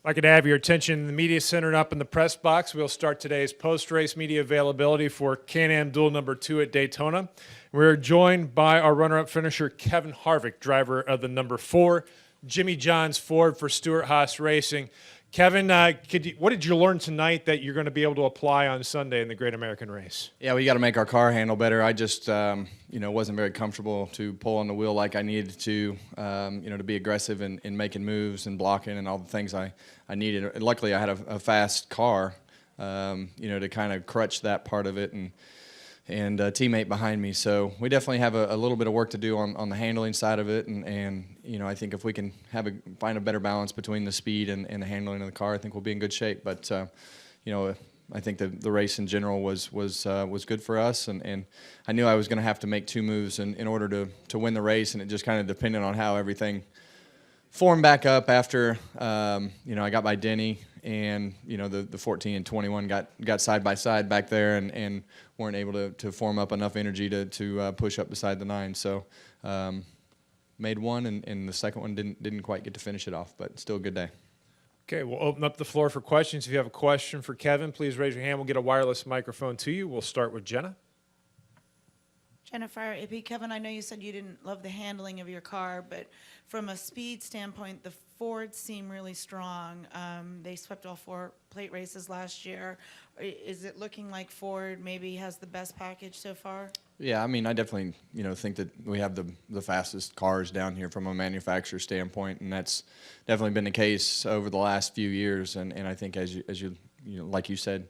I'd like to have your attention in the media center and up in the press box. We'll start today's post-race media availability for Can-Am Duel number 2 at Daytona. We're joined by our runner-up finisher, Kevin Harvick, driver of the number 4 Jimmy John's Ford for Stewart-Haas Racing. Kevin, what did you learn tonight that you're going to be able to apply on Sunday in the Great American Race? Yeah, we got to make our car handle better. I just, wasn't very comfortable to pull on the wheel like I needed to, to be aggressive in making moves and blocking and all the things I needed. And luckily, I had a fast car, to kind of crutch that part of it and a teammate behind me. So we definitely have a little bit of work to do on the handling side of it. And I think if we can find a better balance between the speed and the handling of the car, I think we'll be in good shape. But, I think the race in general was good for us. And I knew I was going to have to make 2 moves in order to win the race. And it just kind of depended on how everything formed back up after, I got by Denny. And the 14 and 21 got side by side back there and weren't able to form up enough energy to push up beside the 9. So made one, and the second one didn't quite get to finish it off, but still a good day. Okay, we'll open up the floor for questions. If you have a question for Kevin, please raise your hand. We'll get a wireless microphone to you. We'll start with Jenna. Jennifer, Kevin, I know you said you didn't love the handling of your car, but from a speed standpoint, the Fords seem really strong. They swept all 4 plate races last year. Is it looking like Ford maybe has the best package so far? Yeah, I mean, I definitely, think that we have the fastest cars down here from a manufacturer standpoint, and that's definitely been the case over the last few years. And I think as you like you said,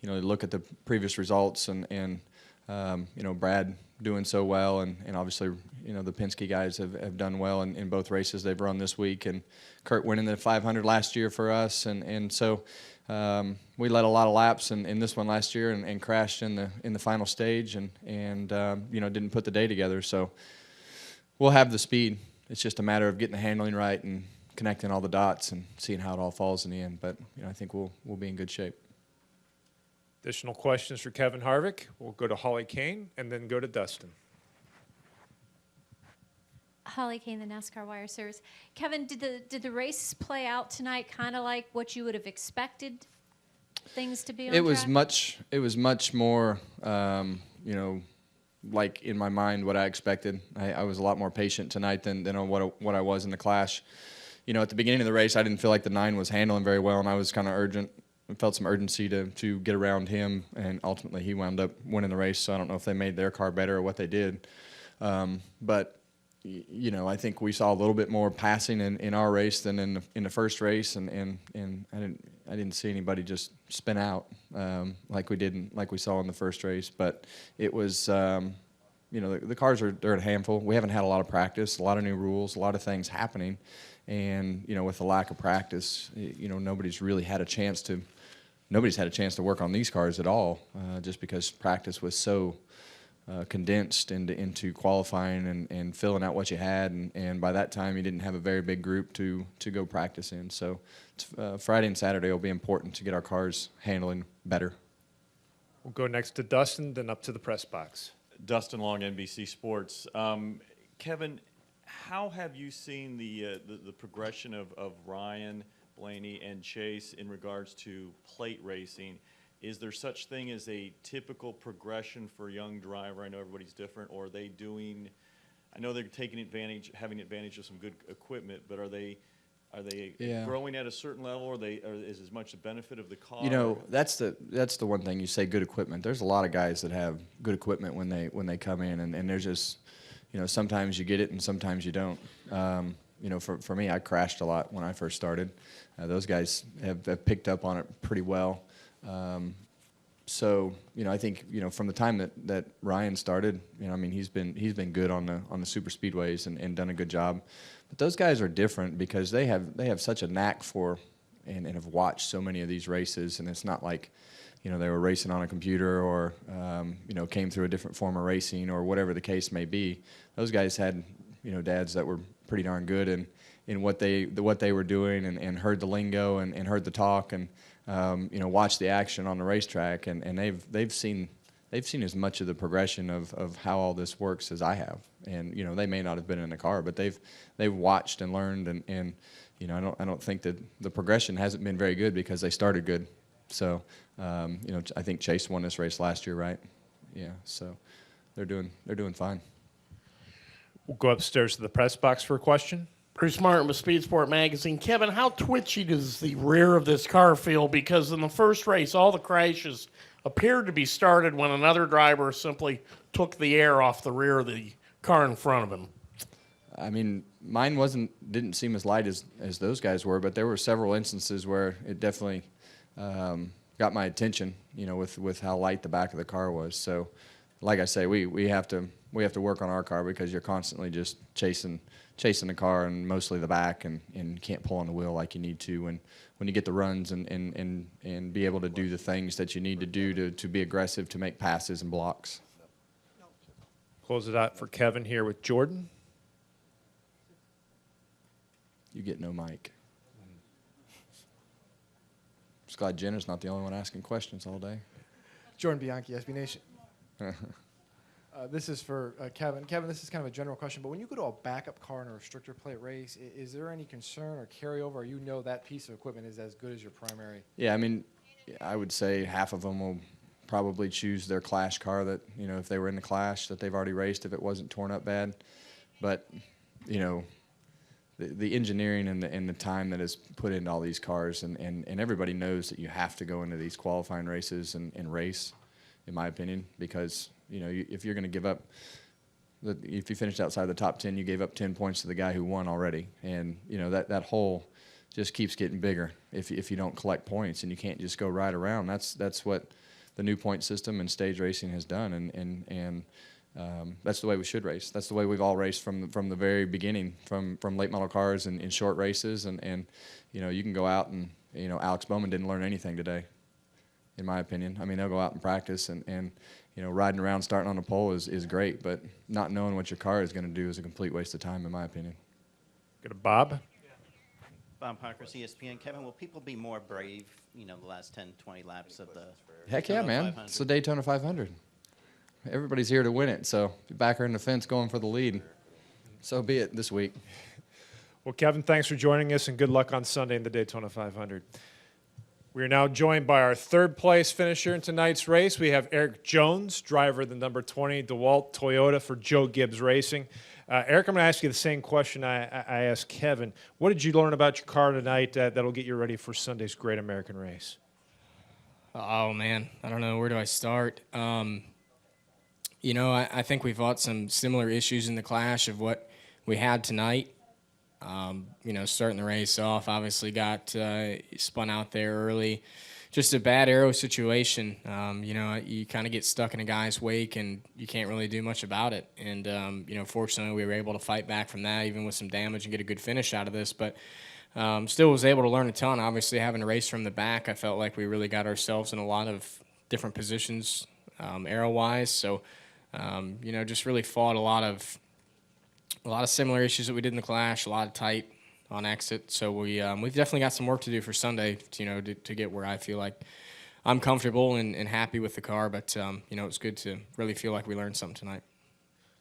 look at the previous results and Brad doing so well, and obviously, the Penske guys have done well in both races they've run this week, and Kurt winning the 500 last year for us, and so we led a lot of laps in this one last year and crashed in the final stage and didn't put the day together. So we'll have the speed. It's just a matter of getting the handling right and connecting all the dots and seeing how it all falls in the end. But I think we'll be in good shape. Additional questions for Kevin Harvick. We'll go to Holly Kane and then go to Dustin. Holly Kane, the NASCAR Wire Service. Kevin, did the race play out tonight kind of like what you would have expected things to be on track? It was much more, like in my mind what I expected. I was a lot more patient tonight than what I was in the Clash. At the beginning of the race, I didn't feel like the 9 was handling very well, and I was kind of urgent. I felt some urgency to get around him, and ultimately he wound up winning the race. So I don't know if they made their car better or what they did, but I think we saw a little bit more passing in our race than in the first race, and I didn't see anybody just spin out like we saw in the first race. But it was the cars they're a handful. We haven't had a lot of practice, a lot of new rules, a lot of things happening, and with the lack of practice, nobody's had a chance to work on these cars at all, just because practice was so condensed into qualifying and filling out what you had, and by that time you didn't have a very big group to go practice in. So Friday and Saturday will be important to get our cars handling better. We'll go next to Dustin, then up to the press box. Dustin Long, NBC Sports. Kevin, how have you seen the progression of Ryan, Blaney, and Chase in regards to plate racing? Is there such thing as a typical progression for a young driver? I know everybody's different. Or are they doing? I know they're having advantage of some good equipment, but are they growing at a certain level, or is as much the benefit of the car? That's the one thing you say, good equipment. There's a lot of guys that have good equipment when they come in, and there's just sometimes you get it and sometimes you don't. For me, I crashed a lot when I first started. Those guys have picked up on it pretty well. So I think from the time that Ryan started, he's been good on the super speedways and done a good job. But those guys are different because they have such a knack for and have watched so many of these races, and it's not like they were racing on a computer or came through a different form of racing or whatever the case may be. Those guys had dads that were pretty darn good in what they were doing and heard the lingo and heard the talk and watched the action on the racetrack, and they've seen as much of the progression of how all this works as I have. And they may not have been in the car, but they've watched and learned and I don't think that the progression hasn't been very good because they started good. So, I think Chase won this race last year, right? Yeah. So, they're doing fine. We'll go upstairs to the press box for a question. Bruce Martin with Speed Sport Magazine. Kevin, how twitchy does the rear of this car feel? Because in the first race, all the crashes appeared to be started when another driver simply took the air off the rear of the car in front of him. I mean, mine didn't seem as light as those guys were, but there were several instances where it definitely got my attention, with how light the back of the car was. So, like I say, we have to work on our car because you're constantly just chasing the car and mostly the back, and can't pull on the wheel like you need to when you get the runs and be able to do the things that you need to do to be aggressive, to make passes and blocks. Close it out for Kevin here with Jordan. You get no mic. Just glad Jenna's not the only one asking questions all day. Jordan Bianchi, SB Nation. This is for Kevin. Kevin, this is kind of a general question, but when you go to a backup car in a restrictor plate race, is there any concern or carryover, or that piece of equipment is as good as your primary? Yeah, I mean, I would say half of them will probably choose their Clash car that, if they were in the Clash that they've already raced, if it wasn't torn up bad. But, the engineering and the time that is put into all these cars, and everybody knows that you have to go into these qualifying races and race, in my opinion, because, if you're going to give up, if you finished outside the top 10, you gave up 10 points to the guy who won already. And, that hole just keeps getting bigger if you don't collect points, and you can't just go right around. That's what the new point system and stage racing has done, and that's the way we should race. That's the way we've all raced from the very beginning, from late model cars and in short races. And you can go out and, Alex Bowman didn't learn anything today, in my opinion. I mean, they'll go out and practice, and riding around, starting on a pole is great, but not knowing what your car is going to do is a complete waste of time, in my opinion. Go to Bob. Bob Parker, ESPN. Kevin, will people be more brave, the last 10, 20 laps of the Heck yeah, Daytona man. 500? It's the Daytona 500. Everybody's here to win it, so back her in the fence going for the lead. So be it this week. Well, Kevin, thanks for joining us, and good luck on Sunday in the Daytona 500. We are now joined by our third-place finisher in tonight's race. We have Erik Jones, driver of the number 20 DEWALT Toyota for Joe Gibbs Racing. Erik, I'm going to ask you the same question I asked Kevin. What did you learn about your car tonight that'll get you ready for Sunday's Great American Race? Oh, man. I don't know. Where do I start? I think we've fought some similar issues in the Clash of what we had tonight. Starting the race off, obviously got spun out there early. Just a bad aero situation. You kind of get stuck in a guy's wake, and you can't really do much about it. And, fortunately, we were able to fight back from that, even with some damage, and get a good finish out of this. But still was able to learn a ton. Obviously, having to race from the back, I felt like we really got ourselves in a lot of different positions aero-wise. So, just really fought a lot of similar issues that we did in the Clash, a lot of tight on exit. So we've definitely got some work to do for Sunday, to get where I feel like I'm comfortable and happy with the car. But, it's good to really feel like we learned something tonight.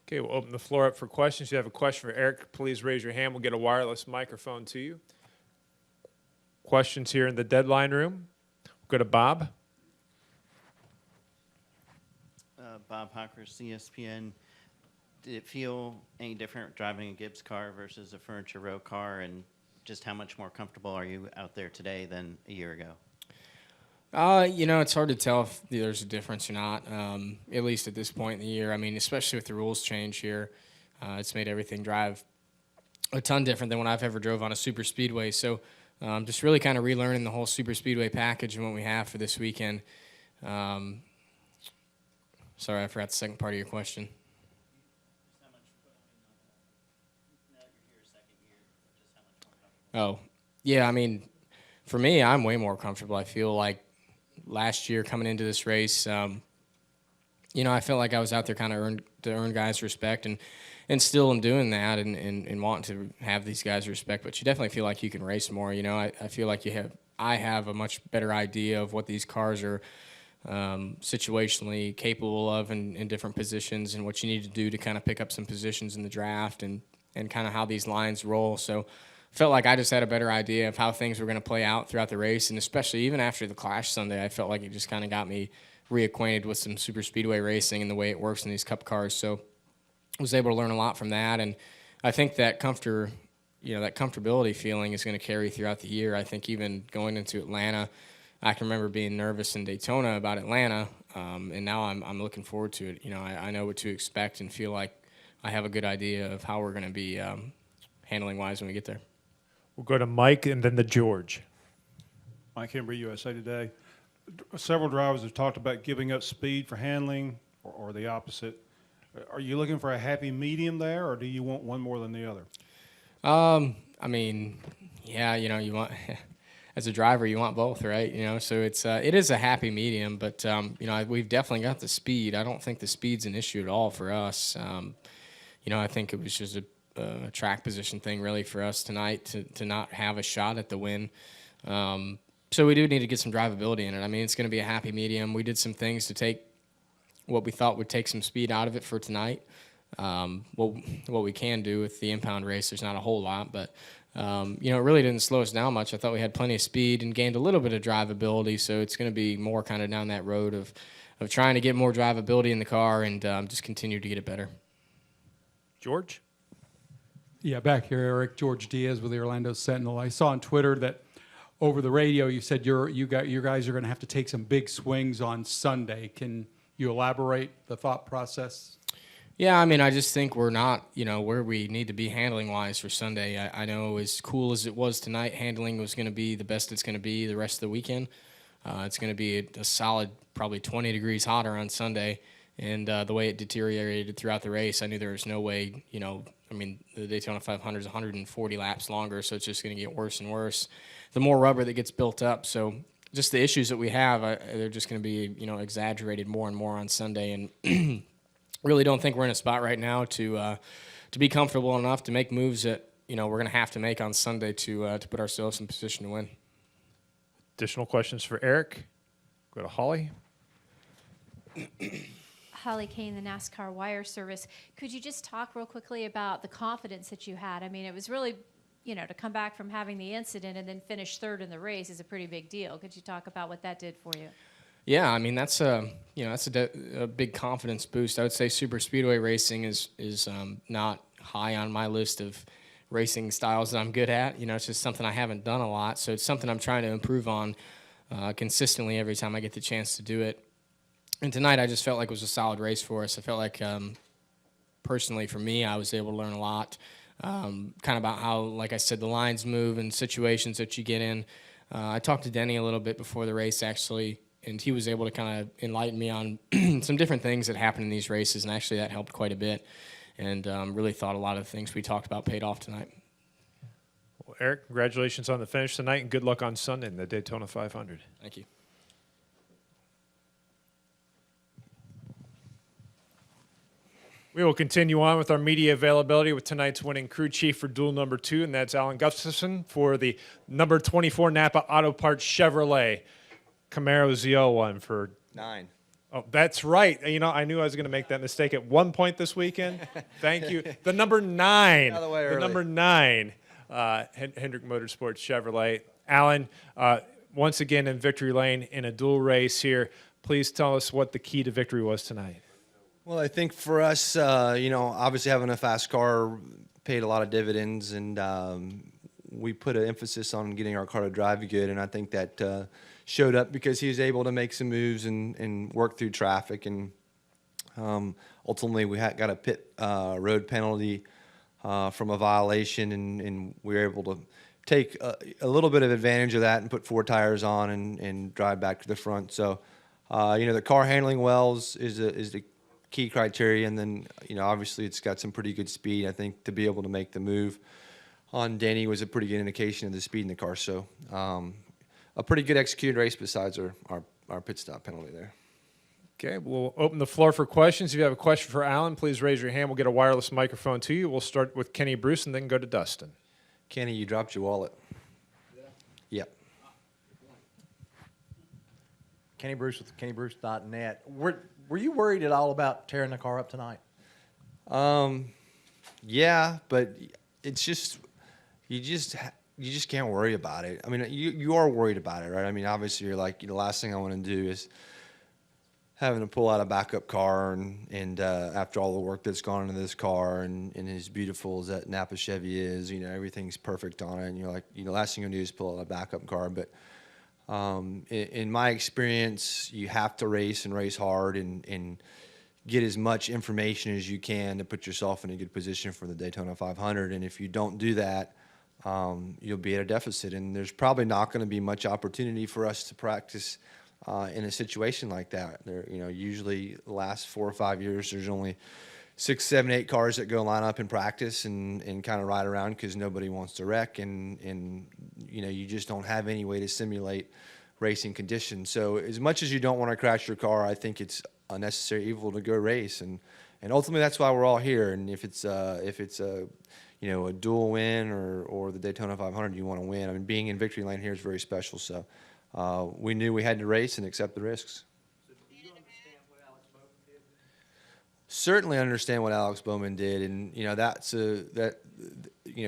Okay, we'll open the floor up for questions. If you have a question for Erik, please raise your hand. We'll get a wireless microphone to you. Questions here in the deadline room. We'll go to Bob. Bob Parker, ESPN. Did it feel any different driving a Gibbs car versus a Furniture Row car, and just how much more comfortable are you out there today than a year ago? It's hard to tell if there's a difference or not, at least at this point in the year. I mean, especially with the rules change here, it's made everything drive a ton different than what I've ever drove on a super speedway. So just really kind of relearning the whole super speedway package and what we have for this weekend. Sorry, I forgot the second part of your question. Oh, yeah, I mean, for me, I'm way more comfortable. I feel like last year coming into this race, I felt like I was out there kind of to earn guys' respect, and still am doing that and wanting to have these guys' respect. But you definitely feel like you can race more. I feel like I have a much better idea of what these cars are situationally capable of in different positions, and what you need to do to kind of pick up some positions in the draft, and kind of how these lines roll. So felt like I just had a better idea of how things were going to play out throughout the race, and especially even after the Clash Sunday, I felt like it just kind of got me reacquainted with some super speedway racing and the way it works in these Cup cars. So I was able to learn a lot from that, and I think that that comfortability feeling is going to carry throughout the year. I think even going into Atlanta, I can remember being nervous in Daytona about Atlanta, and now I'm looking forward to it. I know what to expect and feel like I have a good idea of how we're going to be handling wise when we get there. We'll go to Mike and then to George. Mike Hembry, USA Today. Several drivers have talked about giving up speed for handling or the opposite. Are you looking for a happy medium there, or do you want one more than the other? I mean, yeah, you want as a driver, you want both, right? So it is a happy medium, but we've definitely got the speed. I don't think the speed's an issue at all for us. I think it was just a track position thing really for us tonight to not have a shot at the win. So we do need to get some drivability in it. I mean, it's going to be a happy medium. We did some things to take what we thought would take some speed out of it for tonight. What we can do with the impound race, there's not a whole lot, but it really didn't slow us down much. I thought we had plenty of speed and gained a little bit of drivability, so it's going to be more kind of down that road of trying to get more drivability in the car and just continue to get it better. George? Yeah, back here, Erik. George Diaz with the Orlando Sentinel. I saw on Twitter that over the radio you said you guys are going to have to take some big swings on Sunday. Can you elaborate the thought process? Yeah, I mean, I just think we're not, where we need to be handling-wise for Sunday. I know as cool as it was tonight, handling was going to be the best it's going to be the rest of the weekend. It's going to be a solid probably 20 degrees hotter on Sunday. And the way it deteriorated throughout the race, I knew there was no way, the Daytona 500 is 140 laps longer, so it's just going to get worse and worse. The more rubber that gets built up. So just the issues that we have, they're just going to be, exaggerated more and more on Sunday. And really don't think we're in a spot right now to be comfortable enough to make moves that, we're going to have to make on Sunday to put ourselves in position to win. Additional questions for Erik? Go to Holly. Holly Kane, the NASCAR Wire Service. Could you just talk real quickly about the confidence that you had? I mean, it was really, to come back from having the incident and then finish third in the race is a pretty big deal. Could you talk about what that did for you? Yeah, I mean that's a big confidence boost. I would say super speedway racing is not high on my list of racing styles that I'm good at. It's just something I haven't done a lot, so it's something I'm trying to improve on consistently every time I get the chance to do it. And tonight I just felt like it was a solid race for us. I felt like personally for me I was able to learn a lot, kind of about how, like I said, the lines move and situations that you get in. I talked to Denny a little bit before the race actually, and he was able to kind of enlighten me on some different things that happen in these races, and actually that helped quite a bit. And really thought a lot of the things we talked about paid off tonight. Well, Erik, congratulations on the finish tonight, and good luck on Sunday in the Daytona 500. Thank you. We will continue on with our media availability with tonight's winning crew chief for duel number 2, and that's Alan Gustafson for the number 24 NAPA Auto Parts Chevrolet Camaro ZL1 for 9. Oh, that's right. I knew I was going to make that mistake at one point this weekend. Thank you. The number 9. Out of the way early. The number 9 Hendrick Motorsports Chevrolet. Alan, once again in victory lane in a dual race here. Please tell us what the key to victory was tonight. Well, I think for us, obviously having a fast car paid a lot of dividends, and we put an emphasis on getting our car to drive good, and I think that showed up because he was able to make some moves and work through traffic, and ultimately we got a pit road penalty from a violation, and we were able to take a little bit of advantage of that and put 4 tires on and drive back to the front. So, the car handling well is the key criteria, and then obviously it's got some pretty good speed. I think to be able to make the move on Denny was a pretty good indication of the speed in the car. So a pretty good executed race besides our pit stop penalty there. Okay, we'll open the floor for questions. If you have a question for Alan, please raise your hand. We'll get a wireless microphone to you. We'll start with Kenny Bruce and then go to Dustin. Kenny, you dropped your wallet. Yep. Kenny Bruce with KennyBruce.net. Were you worried at all about tearing the car up tonight? Yeah, but it's just, you just can't worry about it. I mean, you are worried about it, right? I mean, obviously you're like, the last thing I want to do is having to pull out a backup car and after all the work that's gone into this car and as beautiful as that NAPA Chevy is, everything's perfect on it, and you're like, last thing you do is pull out a backup car. But in my experience, you have to race and race hard and get as much information as you can to put yourself in a good position for the Daytona 500. And if you don't do that, you'll be at a deficit. And there's probably not going to be much opportunity for us to practice in a situation like that. Usually the last 4 or 5 years, there's only 6, 7, 8 cars that go line up in practice and kind of ride around because nobody wants to wreck, and you just don't have any way to simulate racing conditions. So as much as you don't want to crash your car, I think it's a necessary evil to go race, and ultimately that's why we're all here. And if it's a dual win or the Daytona 500, you want to win. I mean, being in victory lane here is very special. So we knew we had to race and accept the risks. Certainly understand what Alex Bowman did, and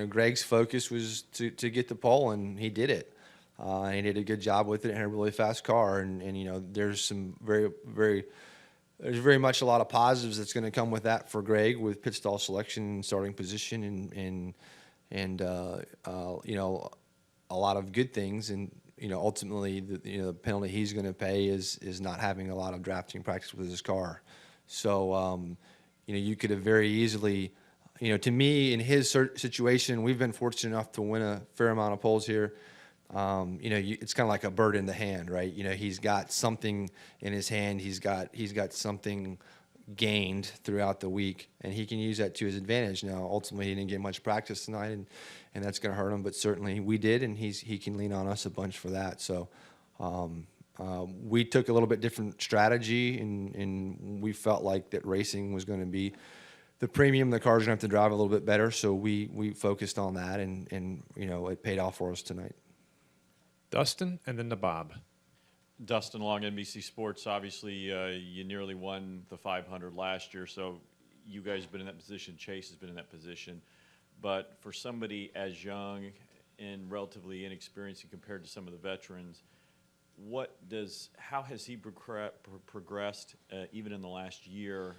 Greg's focus was to get the pole, and he did it. And he did a good job with it, and had a really fast car. And there's some there's very much a lot of positives that's going to come with that for Greg, with pit stall selection and starting position, and a lot of good things. And ultimately the penalty he's going to pay is not having a lot of drafting practice with his car. So you could have very easily, to me, in his situation, we've been fortunate enough to win a fair amount of poles here. It's kind of like a bird in the hand, right? He's got something in his hand. He's got something gained throughout the week, and he can use that to his advantage. Now, ultimately, he didn't get much practice tonight, and that's going to hurt him. But certainly, we did, and he can lean on us a bunch for that. So, we took a little bit different strategy, and we felt like that racing was going to be the premium. The cars are going to have to drive a little bit better, so we focused on that, and it paid off for us tonight. Dustin, and then to Bob. Dustin Long, NBC Sports. Obviously, you nearly won the 500 last year, so you guys have been in that position. Chase has been in that position. But for somebody as young and relatively inexperienced compared to some of the veterans, how has he progressed even in the last year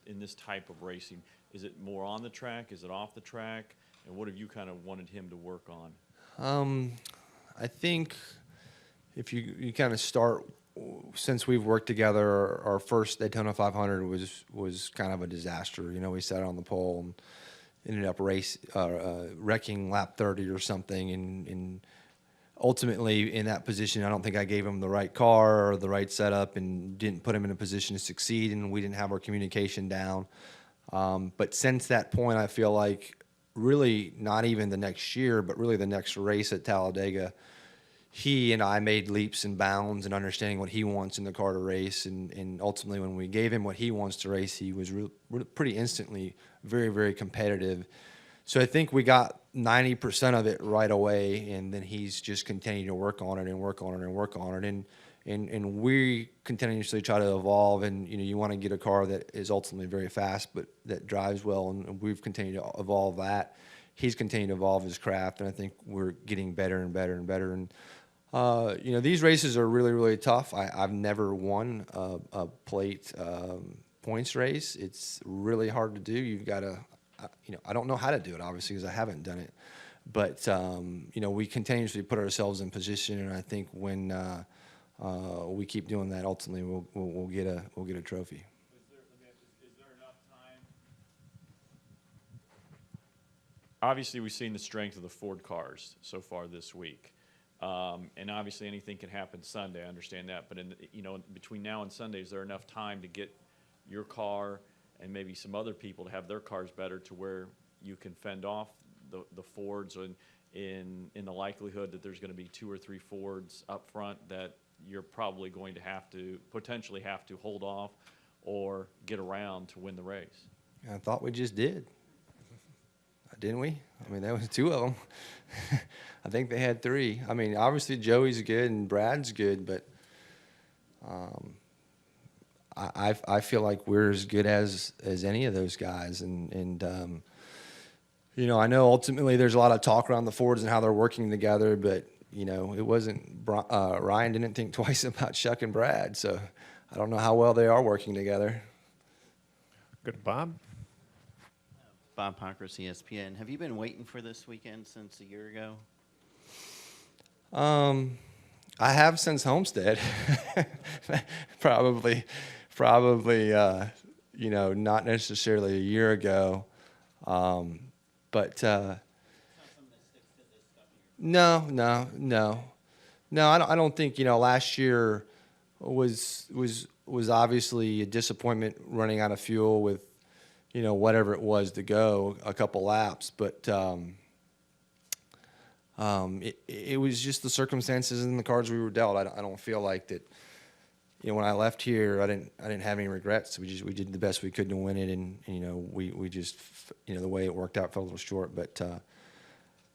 in this type of racing? Is it more on the track? Is it off the track? And what have you kind of wanted him to work on? I think if you kind of start, since we've worked together, our first Daytona 500 was kind of a disaster. We sat on the pole and ended up wrecking lap 30 or something, and ultimately in that position, I don't think I gave him the right car or the right setup and didn't put him in a position to succeed, and we didn't have our communication down. But since that point, I feel like really not even the next year, but really the next race at Talladega, he and I made leaps and bounds in understanding what he wants in the car to race. And ultimately, when we gave him what he wants to race, he was pretty instantly very, very competitive. So I think we got 90% of it right away, and then he's just continuing to work on it and work on it and work on it. And we continuously try to evolve, and you want to get a car that is ultimately very fast but that drives well, and we've continued to evolve that. He's continued to evolve his craft, and I think we're getting better and better and better. And these races are really, really tough. I've never won a plate points race. It's really hard to do. You've got to, I don't know how to do it, obviously, because I haven't done it. But we continuously put ourselves in position, and I think when we keep doing that, ultimately we'll get a trophy. Is there enough time? Obviously, we've seen the strength of the Ford cars so far this week, and obviously anything can happen Sunday. I understand that, but between now and Sunday, is there enough time to get your car and maybe some other people to have their cars better to where you can fend off the Fords, and in the likelihood that there's going to be 2 or 3 Fords up front that you're probably going to potentially have to hold off or get around to win the race? I thought we just did, didn't we? I mean, that was 2 of them. I think they had 3. I mean, obviously Joey's good and Brad's good, but I feel like we're as good as any of those guys, and You know, I know ultimately there's a lot of talk around the Fords and how they're working together, but, you know, it wasn't, Ryan didn't think twice about Chuck and Brad, so I don't know how well they are working together. Good, Bob. Bob Pockers, ESPN. Have you been waiting for this weekend since a year ago? I have since Homestead. probably, you know, not necessarily a year ago. But no. I don't think, you know, last year was obviously a disappointment running out of fuel with, you know, whatever it was to go a couple laps, but it was just the circumstances and the cards we were dealt. I don't feel like that. You know, when I left here, I didn't have any regrets. We did the best we could to win it, and you know, we just, you know, the way it worked out fell a little short. But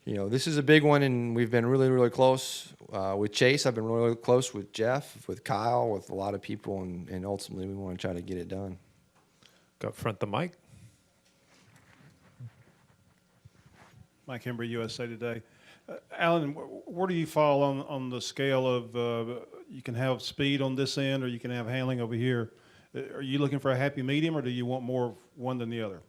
you know, this is a big one, and we've been really close with Chase. I've been really close with Jeff, with Kyle, with a lot of people, and ultimately we want to try to get it done. Go up front the mic. Mike Hembry, USA Today. Alan, where do you fall on the scale of you can have speed on this end or you can have handling over here? Are you looking for a happy medium, or do you want more of one than the other?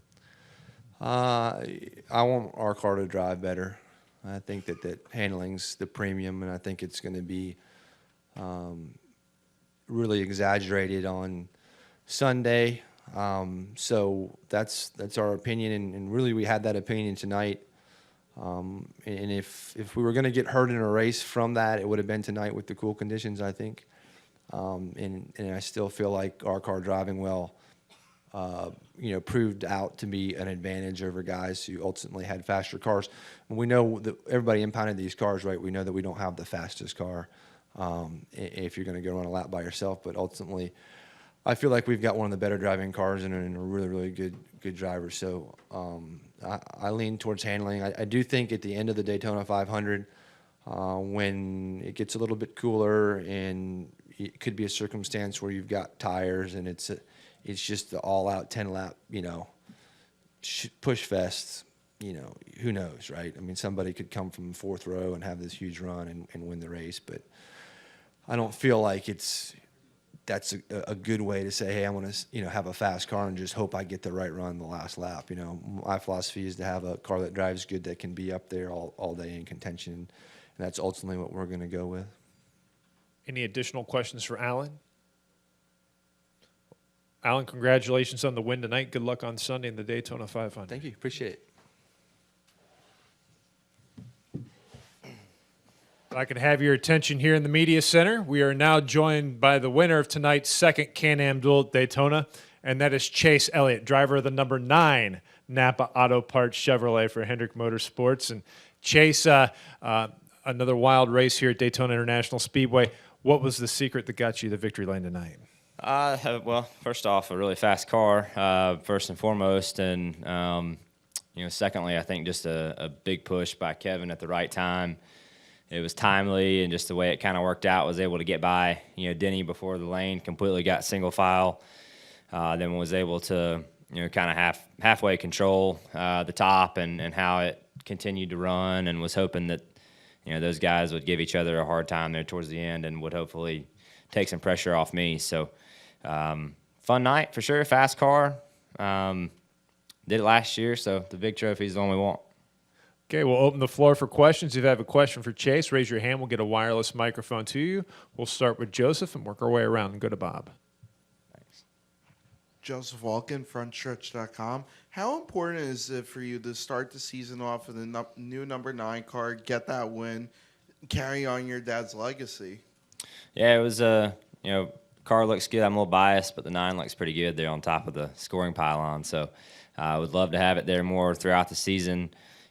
I want our car to drive better. I think that handling's the premium, and I think it's going to be really exaggerated on Sunday. So that's our opinion, and really we had that opinion tonight. And if we were going to get hurt in a race from that, it would have been tonight with the cool conditions, I think. And I still feel like our car driving well, you know, proved out to be an advantage over guys who ultimately had faster cars. And we know that everybody impounded these cars, right? We know that we don't have the fastest car if you're going to go run a lap by yourself. But ultimately, I feel like we've got one of the better driving cars and a really good driver. So I lean towards handling. I do think at the end of the Daytona 500, when it gets a little bit cooler and it could be a circumstance where you've got tires and it's just the all-out 10-lap, you know, push fest. You know, who knows, right? I mean, somebody could come from fourth row and have this huge run and win the race, but I don't feel like that's a good way to say, hey, I want to, you know, have a fast car and just hope I get the right run the last lap. You know, my philosophy is to have a car that drives good, that can be up there all day in contention, and that's ultimately what we're going to go with. Any additional questions for Alan? Alan, congratulations on the win tonight. Good luck on Sunday in the Daytona 500. Thank you. Appreciate it. If I could have your attention here in the media center, we are now joined by the winner of tonight's second Can-Am Duel at Daytona, and that is Chase Elliott, driver of the number 9 NAPA Auto Parts Chevrolet for Hendrick Motorsports. And Chase, another wild race here at Daytona International Speedway. What was the secret that got you the victory lane tonight? Well, first off, a really fast car, first and foremost, and you know, secondly, I think just a big push by Kevin at the right time. It was timely, and just the way it kind of worked out, was able to get by, you know, Denny before the lane completely got single file. Then was able to, you know, kind of halfway control the top and how it continued to run, and was hoping that, you know, those guys would give each other a hard time there towards the end and would hopefully take some pressure off me. So fun night for sure, fast car. Did it last year, so the big trophy is the one we want. Okay, we'll open the floor for questions. If you have a question for Chase, raise your hand. We'll get a wireless microphone to you. We'll start with Joseph and work our way around and go to Bob. Thanks. Joseph Walken, frontstretch.com. How important is it for you to start the season off with a new number 9 car, get that win, carry on your dad's legacy? Yeah, it was, you know, car looks good. I'm a little biased, but the 9 looks pretty good there on top of the scoring pylon. So I would love to have it there more throughout the season.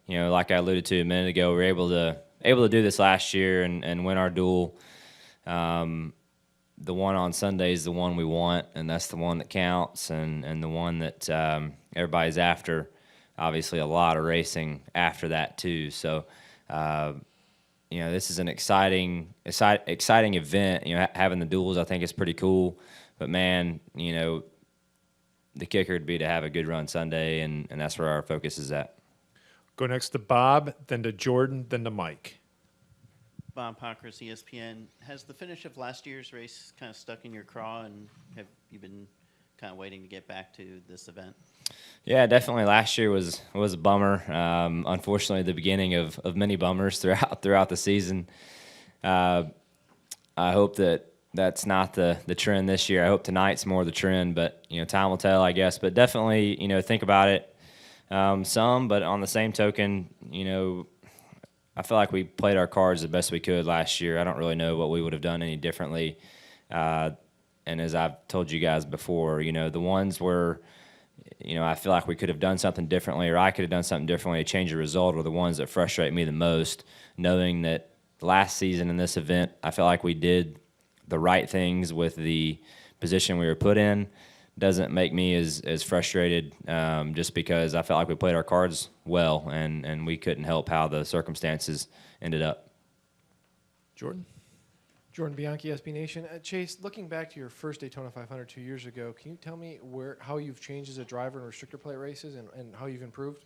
You know, like I alluded to a minute ago, we were able to do this last year and win our duel. The one on Sunday is the one we want, and that's the one that counts, and the one that everybody's after. Obviously, a lot of racing after that too. So, you know, this is an exciting event. You know, having the duels, I think, is pretty cool. But man, you know, the kicker would be to have a good run Sunday, and that's where our focus is at. Go next to Bob, then to Jordan, then to Mike. Bob Pockris, ESPN. Has the finish of last year's race kind of stuck in your craw, and have you been kind of waiting to get back to this event? Yeah, definitely. Last year was a bummer. Unfortunately, the beginning of many bummers throughout the season. I hope that's not the trend this year. I hope tonight's more the trend, but time will tell, I guess. But definitely, think about it some. But on the same token, I feel like we played our cards the best we could last year. I don't really know what we would have done any differently. And as I've told you guys before, the ones where I feel like we could have done something differently, or I could have done something differently to change the result, are the ones that frustrate me the most, knowing that last season in this event, I feel like we did the right things with the position we were put in. Doesn't make me as frustrated just because I felt like we played our cards well, and we couldn't help how the circumstances ended up. Jordan? Jordan Bianchi, SB Nation. Chase, looking back to your first Daytona 500 2 years ago, can you tell me how you've changed as a driver in restrictor plate races and how you've improved?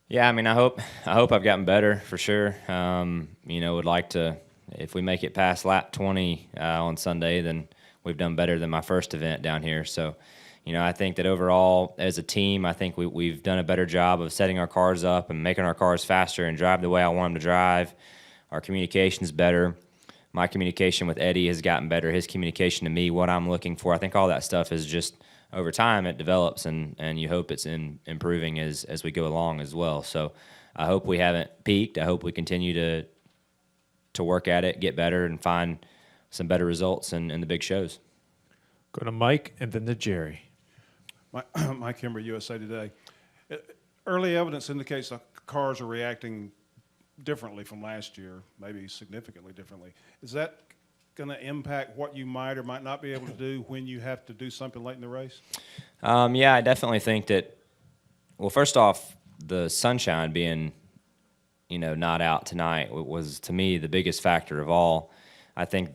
Yeah, I mean, I hope I've gotten better for sure. Would like to, if we make it past lap 20 on Sunday, then we've done better than my first event down here. So, I think that overall as a team, I think we've done a better job of setting our cars up and making our cars faster and drive the way I want them to drive. Our communication's better. My communication with Eddie has gotten better. His communication to me, what I'm looking for. I think all that stuff is just over time it develops, and you hope it's improving as we go along as well. So I hope we haven't peaked. I hope we continue to work at it, get better, and find some better results in the big shows. Go to Mike and then to Jerry. Mike Kimber, USA Today. Early evidence indicates the cars are reacting differently from last year, maybe significantly differently. Is that going to impact what you might or might not be able to do when you have to do something late in the race? Yeah, I definitely think that, well, first off, the sunshine being, not out tonight was, to me, the biggest factor of all. I think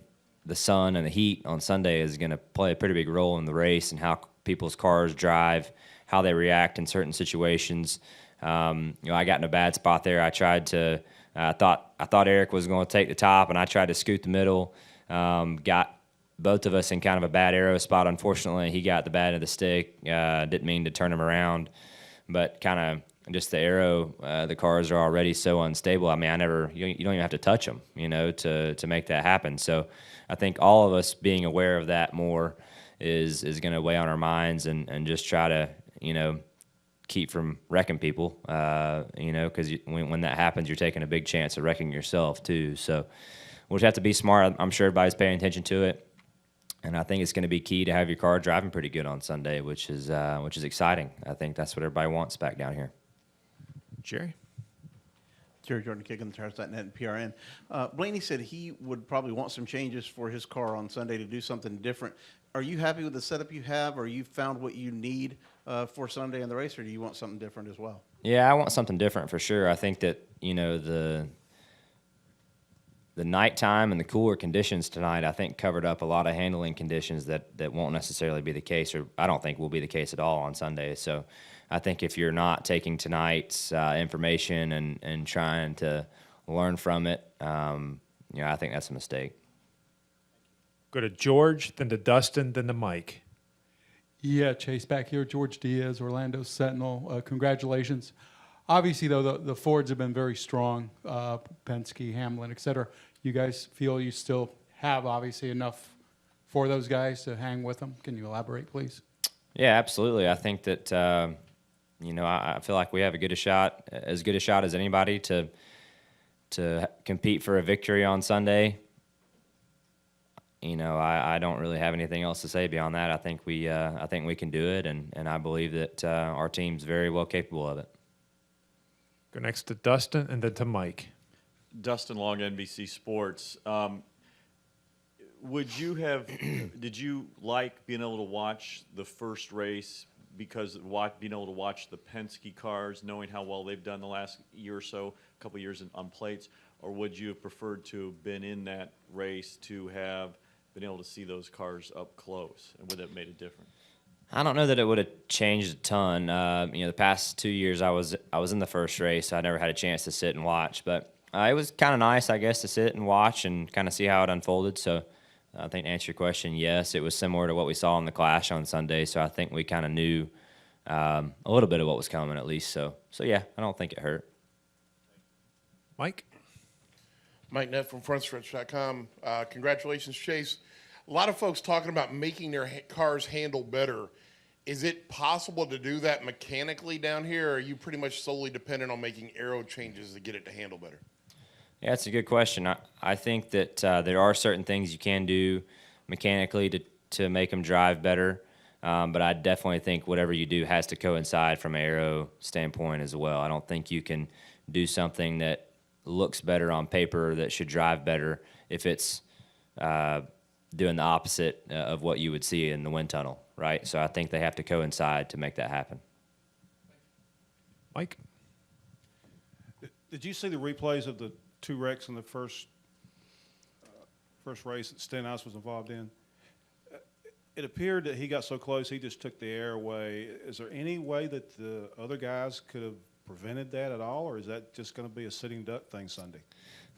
the sun and the heat on Sunday is going to play a pretty big role in the race and how people's cars drive, how they react in certain situations. I got in a bad spot there. I tried to, I thought Erik was going to take the top, and I tried to scoot the middle. Got both of us in kind of a bad aero spot. Unfortunately, he got the bad end of the stick. Didn't mean to turn him around, but kind of just the aero, the cars are already so unstable. I mean, you don't even have to touch them, to make that happen. So I think all of us being aware of that more is going to weigh on our minds and just try to, keep from wrecking people, because when that happens, you're taking a big chance of wrecking yourself too. So we'll just have to be smart. I'm sure everybody's paying attention to it, and I think it's going to be key to have your car driving pretty good on Sunday, which is exciting. I think that's what everybody wants back down here. Jerry? Jerry Jordan, KickinTheTires.net and PRN. Blaney said he would probably want some changes for his car on Sunday to do something different. Are you happy with the setup you have, or you found what you need for Sunday in the race, or do you want something different as well? Yeah, I want something different for sure. I think that, the nighttime and the cooler conditions tonight, I think, covered up a lot of handling conditions that won't necessarily be the case, or I don't think will be the case at all on Sunday. So I think if you're not taking tonight's information and trying to learn from it, I think that's a mistake. Go to George, then to Dustin, then to Mike. Yeah, Chase, back here. George Diaz, Orlando Sentinel. Congratulations. Obviously, though, the Fords have been very strong, Penske, Hamlin, et cetera. You guys feel you still have, obviously, enough for those guys to hang with them? Can you elaborate, please? Yeah, absolutely. I think that, I feel like we have as good a shot as anybody to compete for a victory on Sunday. I don't really have anything else to say beyond that. I think we can do it, and I believe that our team's very well capable of it. Go next to Dustin and then to Mike. Dustin Long, NBC Sports. Did you like being able to watch the first race because being able to watch the Penske cars, knowing how well they've done the last year or so, a couple of years on plates, or would you have preferred to have been in that race to have been able to see those cars up close, and would that have made a difference? I don't know that it would have changed a ton. The past 2 years I was in the first race, so I never had a chance to sit and watch. But it was kind of nice, I guess, to sit and watch and kind of see how it unfolded. So I think to answer your question, yes, it was similar to what we saw in the Clash on Sunday. So I think we kind of knew a little bit of what was coming at least. So yeah, I don't think it hurt. Mike? Mike Nett from frontstretch.com. Congratulations, Chase. A lot of folks talking about making their cars handle better. Is it possible to do that mechanically down here, or are you pretty much solely dependent on making aero changes to get it to handle better? Yeah, it's a good question. I think that there are certain things you can do mechanically to make them drive better, but I definitely think whatever you do has to coincide from an aero standpoint as well. I don't think you can do something that looks better on paper that should drive better if it's doing the opposite of what you would see in the wind tunnel, right? So I think they have to coincide to make that happen. Mike? Did you see the replays of the 2 wrecks in the first race that Stenhouse was involved in? It appeared that he got so close he just took the air away. Is there any way that the other guys could have prevented that at all, or is that just going to be a sitting duck thing Sunday?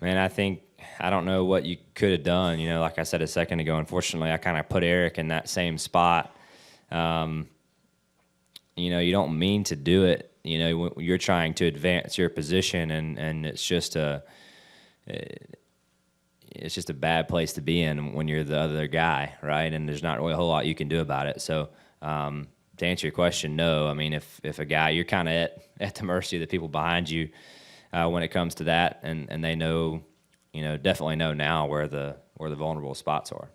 Man, I don't know what you could have done. Like I said a second ago, unfortunately, I kind of put Erik in that same spot. You don't mean to do it. You're trying to advance your position, and it's just a bad place to be in when you're the other guy, right? And there's not really a whole lot you can do about it. So to answer your question, no. I mean, if a guy, you're kind of at the mercy of the people behind you when it comes to that, and they know, definitely know now where the vulnerable spots are.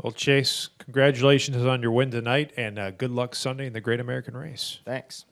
Well, Chase, congratulations on your win tonight, and good luck Sunday in the Great American Race. Thanks.